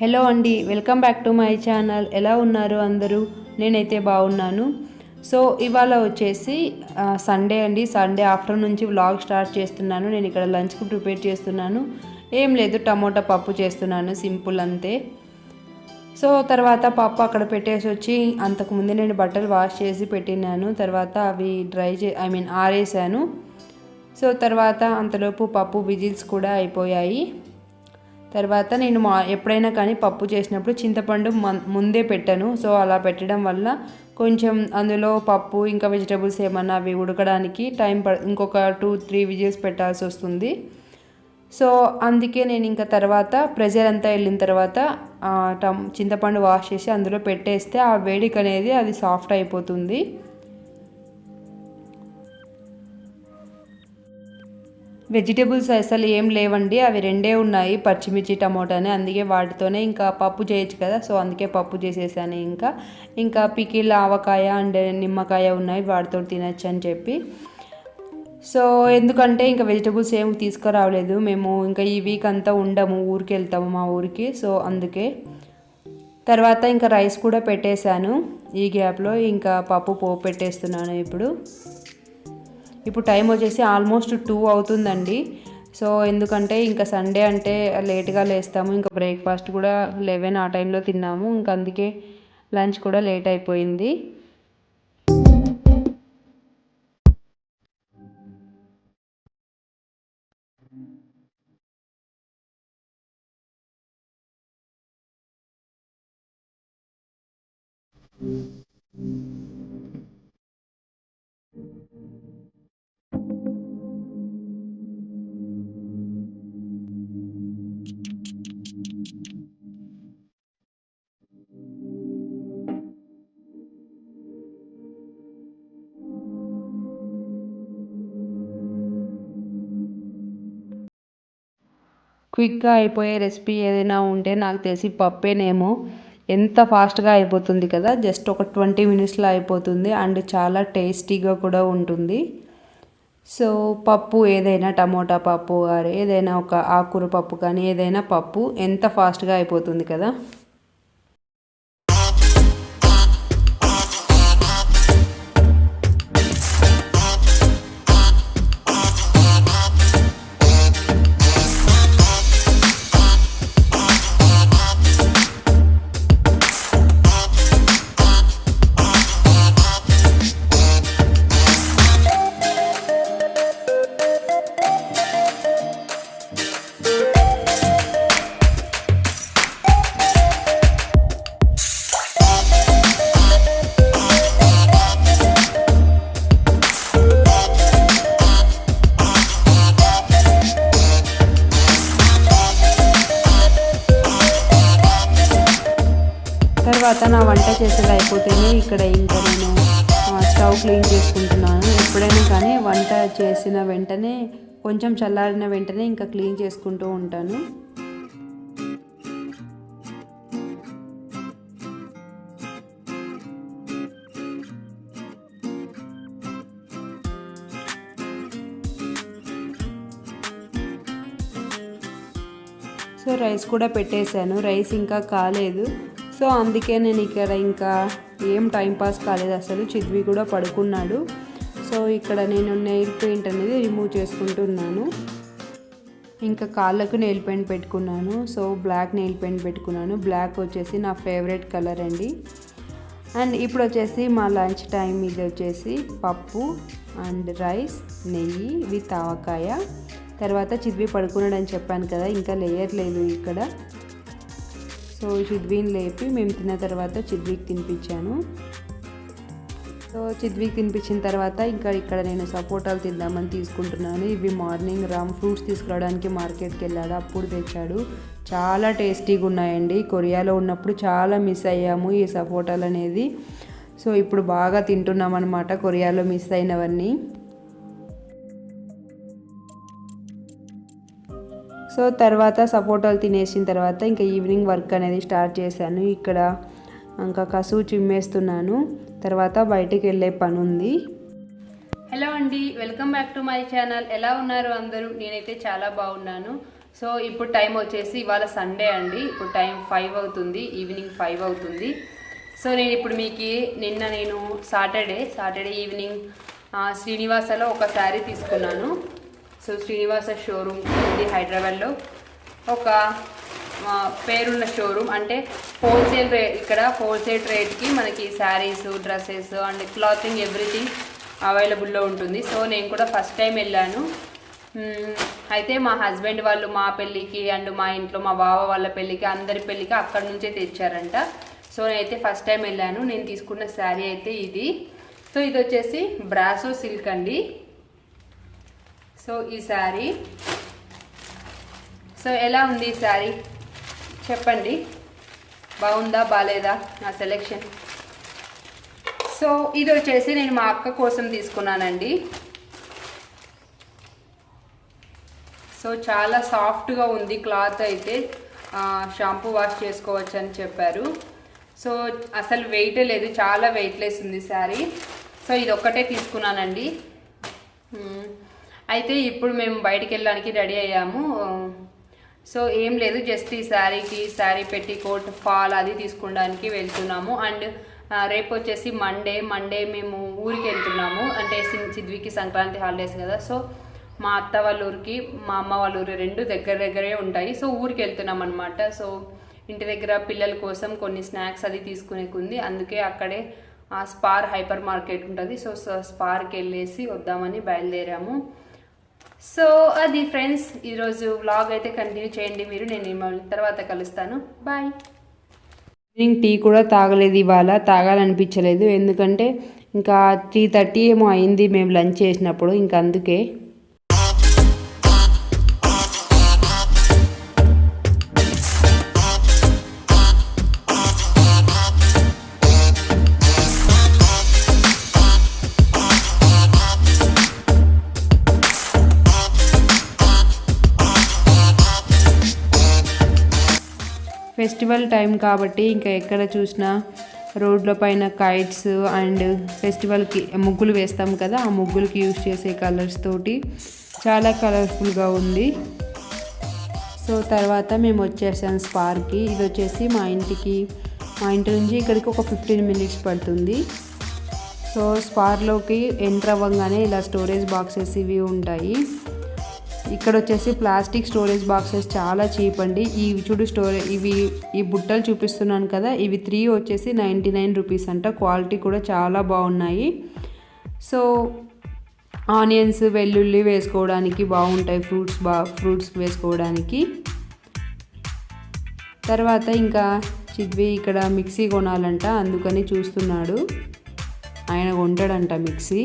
Hello అండి, welcome back to my channel. ఎలా ఉన్నారు అందరూ? నేనైతే బాగున్నాను. సో ఇవాళ వచ్చేసి సండే అండి. సండే ఆఫ్టర్నూన్ నుంచి వ్లాగ్ స్టార్ట్ చేస్తున్నాను. నేను ఇక్కడ లంచ్కి ప్రిపేర్ చేస్తున్నాను. ఏం లేదు, టమోటా పప్పు చేస్తున్నాను, సింపుల్ అంతే. సో తర్వాత పప్పు అక్కడ పెట్టేసి వచ్చి అంతకుముందే నేను బట్టలు వాష్ చేసి పెట్టినాను. తర్వాత అవి ఆరేసాను. సో తర్వాత అంతలోపు పప్పు విజిల్స్ కూడా అయిపోయాయి. తర్వాత నేను ఎప్పుడైనా కానీ పప్పు చేసినప్పుడు చింతపండు ముందే పెట్టాను. సో అలా పెట్టడం వల్ల కొంచెం అందులో పప్పు ఇంకా వెజిటబుల్స్ ఏమన్నా అవి ఉడకడానికి ఇంకొక 2-3 విజిల్స్ పెట్టాల్సి వస్తుంది. సో అందుకే నేను ఇంకా తర్వాత ప్రెషర్ అంతా వెళ్ళిన తర్వాత చింతపండు వాష్ చేసి అందులో పెట్టేస్తే ఆ వేడికి అనేది అది సాఫ్ట్ అయిపోతుంది. వెజిటేబుల్స్ అసలు ఏం లేవండి, అవి రెండే ఉన్నాయి, పచ్చిమిర్చి టమోటానే. అందుకే వాటితోనే ఇంకా పప్పు చేయొచ్చు కదా, సో అందుకే పప్పు చేసేసాను. ఇంకా పికిల్ ఆవకాయ అండ్ నిమ్మకాయ ఉన్నాయి, వాటితో తినచ్చు అని చెప్పి. సో ఎందుకంటే ఇంకా వెజిటేబుల్స్ ఏం తీసుకురావలేదు మేము, ఇంకా ఈ వీక్ అంతా ఉండము, ఊరికి వెళ్తాము మా ఊరికి. సో అందుకే తర్వాత ఇంకా రైస్ కూడా పెట్టేశాను. ఈ గ్యాప్లో ఇంకా పప్పు పోపు పెట్టేస్తున్నాను. ఇప్పుడు టైం వచ్చేసి ఆల్మోస్ట్ 2 అవుతుందండి. సో ఎందుకంటే ఇంకా సండే అంటే లేట్గా లేస్తాము. ఇంకా బ్రేక్ఫాస్ట్ కూడా 11 ఆ టైంలో తిన్నాము. ఇంకా అందుకే లంచ్ కూడా లేట్ అయిపోయింది. క్విక్గా అయిపోయే రెసిపీ ఏదైనా ఉంటే నాకు తెలిసి పప్పేనేమో. ఎంత ఫాస్ట్గా అయిపోతుంది కదా, జస్ట్ ఒక 20 మినిట్స్లో అయిపోతుంది అండ్ చాలా టేస్టీగా కూడా ఉంటుంది. సో పప్పు ఏదైనా, టమోటా పప్పు కానీ ఏదైనా, ఒక ఆకుకూర పప్పు కానీ ఏదైనా పప్పు ఎంత ఫాస్ట్గా అయిపోతుంది కదా. తర్వాత నా వంట చేసేది అయిపోతేనే ఇక్కడ ఇంకా నేను స్టవ్ క్లీన్ చేసుకుంటున్నాను. ఎప్పుడైనా కానీ వంట చేసిన వెంటనే, కొంచెం చల్లారిన వెంటనే ఇంకా క్లీన్ చేసుకుంటూ ఉంటాను. సో రైస్ కూడా పెట్టేశాను, రైస్ ఇంకా కాలేదు. సో అందుకే నేను ఇక్కడ ఇంకా ఏం టైంపాస్ కాలేదు అసలు. చిద్వి కూడా పడుకున్నాడు. సో ఇక్కడ నేను నెయిల్ పెయింట్ అనేది రిమూవ్ చేసుకుంటున్నాను. ఇంకా కాళ్ళకు నెయిల్ పెయింట్ పెట్టుకున్నాను. సో బ్లాక్ నెయిల్ పెయింట్ పెట్టుకున్నాను. బ్లాక్ వచ్చేసి నా ఫేవరెట్ కలర్ అండి. అండ్ ఇప్పుడు వచ్చేసి మా లంచ్ టైం ఇది వచ్చేసి పప్పు అండ్ రైస్, నెయ్యి విత్ ఆవకాయ. తర్వాత చిద్వి పడుకున్నాడని చెప్పాను కదా, ఇంకా లేయర్లేదు ఇక్కడ. సో చిద్విని లేపి మేము తిన్న తర్వాత చిద్వికి తినిపించాను. సో చిద్వికి తినిపించిన తర్వాత ఇంకా ఇక్కడ నేను సపోటాలు తిందామని తీసుకుంటున్నాను. ఇవి మార్నింగ్ రామ్ ఫ్రూట్స్ తీసుకురావడానికి మార్కెట్కి వెళ్ళాడు, అప్పుడు తెచ్చాడు. చాలా టేస్టీగా ఉన్నాయండి. కొరియాలో ఉన్నప్పుడు చాలా మిస్ అయ్యాము ఈ సపోటాలు అనేది. సో ఇప్పుడు బాగా తింటున్నాం అనమాట కొరియాలో మిస్ అయినవన్నీ. సో తర్వాత సపోటాలు తినేసిన తర్వాత ఇంకా ఈవినింగ్ వర్క్ అనేది స్టార్ట్ చేశాను. ఇక్కడ ఇంకా కసువు చిమ్మేస్తున్నాను. తర్వాత బయటికి వెళ్ళే పని ఉంది. హలో అండి, welcome back to my channel. ఎలా ఉన్నారు అందరూ? నేనైతే చాలా బాగున్నాను. సో ఇప్పుడు టైం వచ్చేసి ఇవాళ సండే అండి. ఇప్పుడు టైం 5 అవుతుంది, ఈవినింగ్ 5 అవుతుంది. సో నేను ఇప్పుడు మీకు నేను సాటర్డే ఈవినింగ్ శ్రీనివాసలో ఒక శారీ తీసుకున్నాను. సో శ్రీనివాస షోరూమ్ ఇది హైదరాబాద్లో ఒక పేరున్న షోరూమ్. అంటే హోల్సేల్ రేట్, ఇక్కడ హోల్సేల్ రేట్కి మనకి saris, dresses and clothing everything అవైలబుల్లో ఉంటుంది. సో నేను కూడా ఫస్ట్ టైం వెళ్ళాను. అయితే మా హస్బెండ్ వాళ్ళు మా పెళ్ళికి అండ్ మా ఇంట్లో మా బావ వాళ్ళ పెళ్ళికి అందరి పెళ్ళికి అక్కడి నుంచే తెచ్చారంట. సో నేనైతే ఫస్ట్ టైం వెళ్ళాను. నేను తీసుకున్న శారీ అయితే ఇది. సో ఇది వచ్చేసి బ్రాసో సిల్క్ అండి. సో ఈ శారీ, సో ఎలా ఉంది ఈ శారీ చెప్పండి, బాగుందా బాగాలేదా నా సెలెక్షన్? సో ఇది వచ్చేసి నేను మా అక్క కోసం తీసుకున్నానండి. సో చాలా సాఫ్ట్గా ఉంది క్లాత్ అయితే, షాంపూ వాష్ చేసుకోవచ్చు అని చెప్పారు. సో అసలు వెయిటే లేదు, చాలా వెయిట్లెస్ ఉంది శారీ. సో ఇది ఒక్కటే తీసుకున్నానండి. అయితే ఇప్పుడు మేము బయటికి వెళ్ళడానికి రెడీ అయ్యాము. సో ఏం లేదు, జస్ట్ ఈ శారీ పెట్టికోట్ ఫాల్ అది తీసుకోవడానికి వెళ్తున్నాము. అండ్ రేపు వచ్చేసి మండే మేము ఊరికి వెళ్తున్నాము. అంటే చిద్వికి సంక్రాంతి హాలిడేస్ కదా. సో మా అత్త వాళ్ళ ఊరికి మా అమ్మ వాళ్ళ ఊరు రెండు దగ్గరే ఉంటాయి. సో ఊరికి వెళ్తున్నాం అనమాట. సో ఇంటి దగ్గర పిల్లల కోసం కొన్ని స్నాక్స్ అది తీసుకునేకుంది, అందుకే అక్కడే స్పార్ హైపర్ మార్కెట్ ఉంటుంది. సో స్పార్కి వెళ్ళేసి వద్దామని బయలుదేరాము. సో అది ఫ్రెండ్స్, ఈరోజు వ్లాగ్ అయితే కంటిన్యూ చేయండి మీరు. నేను మిమ్మల్ని తర్వాత కలుస్తాను. బాయ్. ఈవినింగ్ టీ కూడా తాగలేదు, ఇవాళ తాగాలనిపించలేదు. ఎందుకంటే ఇంకా 3:30 ఏమో అయింది మేము లంచ్ చేసినప్పుడు, ఇంకా అందుకే. ఫెస్టివల్ టైం కాబట్టి ఇంకా ఎక్కడ చూసినా రోడ్ల పైన కైట్స్ అండ్ ఫెస్టివల్కి ముగ్గులు వేస్తాం కదా, ఆ ముగ్గులకి యూజ్ చేసే కలర్స్ తోటి చాలా కలర్ఫుల్గా ఉంది. సో తర్వాత మేము వచ్చేసాం స్పార్కి. ఇది వచ్చేసి మా ఇంటి నుంచి ఇక్కడికి ఒక 15 మినిట్స్ పడుతుంది. సో స్పార్లోకి ఎంటర్ అవ్వగానే ఇలా స్టోరేజ్ బాక్సెస్ ఇవి ఉంటాయి. ఇక్కడ వచ్చేసి ప్లాస్టిక్ స్టోరేజ్ బాక్సెస్ చాలా చీప్ అండి. ఇవి చూడు ఈ బుట్టలు చూపిస్తున్నాను కదా, ఇవి 3 వచ్చేసి 99 రూపీస్ అంట. క్వాలిటీ కూడా చాలా బాగున్నాయి. సో ఆనియన్స్, వెల్లుల్లి వేసుకోవడానికి బాగుంటాయి, ఫ్రూట్స్ వేసుకోవడానికి. తర్వాత ఇంకా చిద్వి ఇక్కడ మిక్సీ కొనాలంట, అందుకని చూస్తున్నాడు. ఆయన కొంటాడంట మిక్సీ.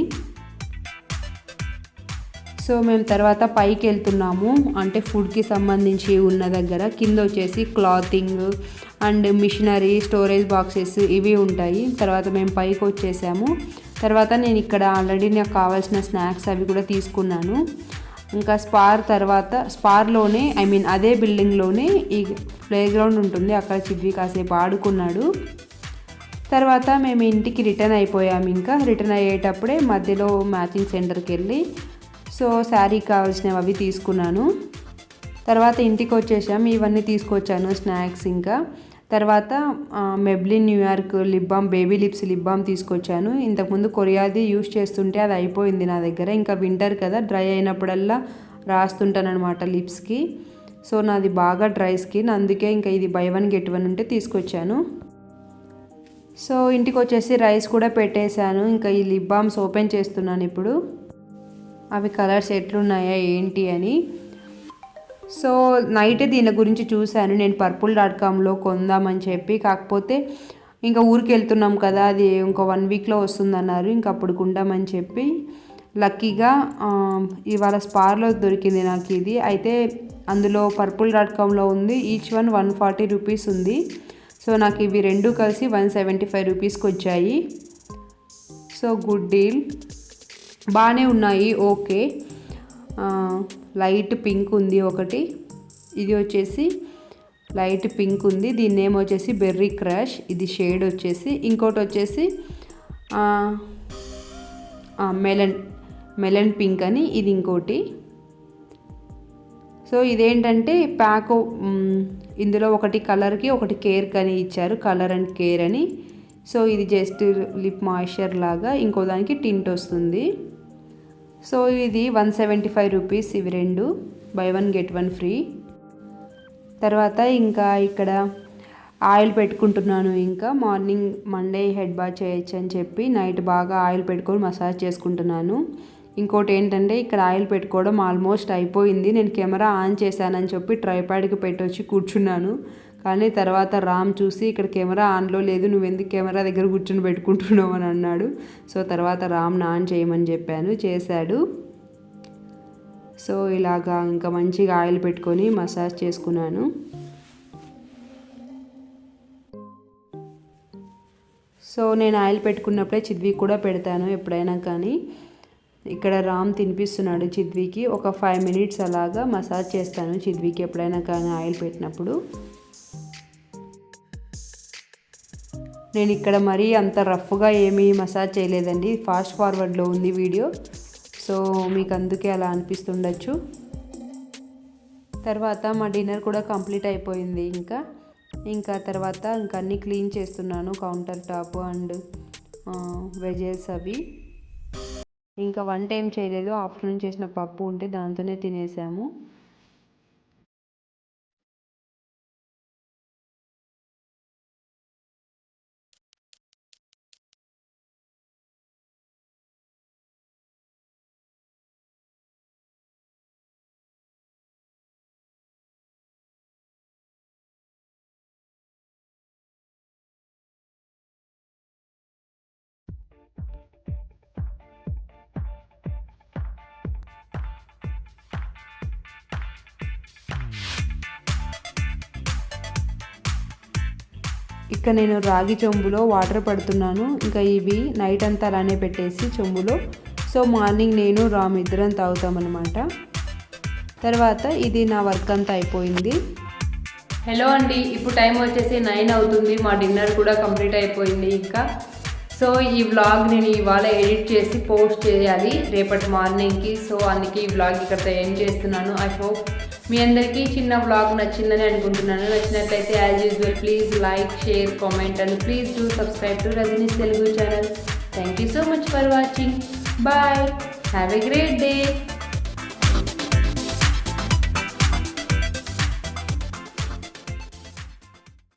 సో మేము తర్వాత పైకి వెళ్తున్నాము, అంటే ఫుడ్కి సంబంధించి ఉన్న దగ్గర. కింద వచ్చేసి clothing and machinery, storage boxes ఇవి ఉంటాయి. తర్వాత మేము పైకి వచ్చేసాము. తర్వాత నేను ఇక్కడ ఆల్రెడీ నాకు కావాల్సిన స్నాక్స్ అవి కూడా తీసుకున్నాను. ఇంకా స్పార్లోనే అదే బిల్డింగ్లోనే ఈ ప్లే గ్రౌండ్ ఉంటుంది, అక్కడ చిద్వి కాసేపు ఆడుకున్నాడు. తర్వాత మేము ఇంటికి రిటర్న్ అయిపోయాము. ఇంకా రిటర్న్ అయ్యేటప్పుడే మధ్యలో మ్యాచింగ్ సెంటర్కి వెళ్ళి సో శారీకి కావాల్సినవి అవి తీసుకున్నాను. తర్వాత ఇంటికి వచ్చేసాము, ఇవన్నీ తీసుకొచ్చాను స్నాక్స్. ఇంకా తర్వాత Maybelline New York lip balm, baby lips lip balm తీసుకొచ్చాను. ఇంతకుముందు కొరియాది యూస్ చేస్తుంటే అది అయిపోయింది నా దగ్గర. ఇంకా వింటర్ కదా, డ్రై అయినప్పుడల్లా రాస్తుంటాను అనమాట లిప్స్కి. సో నాది బాగా డ్రై స్కిన్, అందుకే ఇంకా ఇది బై 1 get 1 ఉంటే తీసుకొచ్చాను. సో ఇంటికి వచ్చేసి రైస్ కూడా పెట్టేశాను. ఇంకా ఈ లిప్ బామ్స్ ఓపెన్ చేస్తున్నాను ఇప్పుడు, అవి కలర్స్ ఎట్లున్నాయా ఏంటి అని. సో నైటే దీని గురించి చూశాను నేను, purple.comలో కొందామని చెప్పి. కాకపోతే ఇంకా ఊరికి వెళ్తున్నాం కదా, అది ఇంకో 1 weekలో వస్తుందన్నారు. ఇంక అప్పుడు కొందామని చెప్పి లక్కీగా ఇవాళ స్పార్లో దొరికింది నాకు ఇది. అయితే అందులో purple.comలో ఉంది, ఈచ్ వన్ 140 రూపీస్ ఉంది. సో నాకు ఇవి రెండు కలిసి 175 రూపీస్కి వచ్చాయి. సో గుడ్ డీల్, బాగానే ఉన్నాయి. ఓకే, లైట్ పింక్ ఉంది ఒకటి, ఇది వచ్చేసి లైట్ పింక్ ఉంది, దీని నేమ్ వచ్చేసి బెర్రీ క్రష్, ఇది షేడ్ వచ్చేసి. ఇంకోటి వచ్చేసి మెలన్ పింక్ అని, ఇది ఇంకోటి. సో సో ఇదేంటంటే ప్యాక్, ఇందులో ఒకటి కలర్కి ఒకటి కేర్కి అని ఇచ్చారు, కలర్ అండ్ కేర్ అని. సో ఇది జస్ట్ లిప్ మాయిశ్చర్ లాగా, ఇంకో దానికి టింట్ వస్తుంది. సో ఇది 175 రూపీస్ ఇవి రెండు, బై 1 గెట్ 1 ఫ్రీ. తర్వాత ఇంకా ఇక్కడ ఆయిల్ పెట్టుకుంటున్నాను. ఇంకా మార్నింగ్ మండే హెడ్ బాత్ చేయొచ్చు అని చెప్పి నైట్ బాగా ఆయిల్ పెట్టుకొని మసాజ్ చేసుకుంటున్నాను. ఇంకోటి ఏంటంటే ఇక్కడ ఆయిల్ పెట్టుకోవడం ఆల్మోస్ట్ అయిపోయింది. నేను కెమెరా ఆన్ చేశానని చెప్పి ట్రైపాడ్కి పెట్టొచ్చి కూర్చున్నాను. కానీ తర్వాత రామ్ చూసి ఇక్కడ కెమెరా ఆన్లో లేదు, నువ్వెందుకు కెమెరా దగ్గర కూర్చొని పెట్టుకుంటున్నావు అని అన్నాడు. సో తర్వాత రామ్ని ఆన్ చేయమని చెప్పాను, చేశాడు. సో ఇలాగా ఇంకా మంచిగా ఆయిల్ పెట్టుకొని మసాజ్ చేసుకున్నాను. సో నేను ఆయిల్ పెట్టుకున్నప్పుడే చిద్వి కూడా పెడతాను ఎప్పుడైనా. కానీ ఇక్కడ రామ్ తినిపిస్తున్నాడు చిద్వికి. ఒక 5 మినిట్స్ అలాగా మసాజ్ చేస్తాను చిద్వికి ఎప్పుడైనా కానీ ఆయిల్ పెట్టినప్పుడు. నేను ఇక్కడ మరీ అంత రఫ్గా ఏమీ మసాజ్ చేయలేదండి, ఫాస్ట్ ఫార్వర్డ్లో ఉంది వీడియో. సో మీకు అందుకే అలా అనిపిస్తుండొచ్చు. తర్వాత మా డిన్నర్ కూడా కంప్లీట్ అయిపోయింది. ఇంకా తర్వాత ఇంకా అన్నీ క్లీన్ చేస్తున్నాను, కౌంటర్ టాప్ అండ్ వెజెస్ అవి. ఇంకా వంట ఏం చేయలేదు, ఆఫ్టర్నూన్ చేసిన పప్పు ఉంటే దాంతోనే తినేసాము. ఇక నేను రాగి చెంబులో వాటర్ పడుతున్నాను. ఇంకా ఇవి నైట్ అంతా అలానే పెట్టేసి చెంబులో, సో మార్నింగ్ నేను రామ్ ఇద్దరం తాగుతామన్నమాట. తర్వాత ఇది నా వర్క్ అంతా అయిపోయింది. హలో అండి, ఇప్పుడు టైం వచ్చేసి 9 అవుతుంది. మా డిన్నర్ కూడా కంప్లీట్ అయిపోయింది. ఇంకా సో ఈ వ్లాగ్ నేను ఇవాళ ఎడిట్ చేసి పోస్ట్ చేయాలి రేపటి మార్నింగ్కి. సో అందుకే ఈ వ్లాగ్ ఇక్కడతో ఎండ్ చేస్తున్నాను. ఐ హోప్ మీ అందరికీ చిన్న వ్లాగ్ నచ్చిందని అనుకుంటున్నాను. నచ్చినట్లయితే as usual please like, share, comment and please do subscribe to Rajani's Telugu channel. Thank you so much for watching. Bye, have a great day.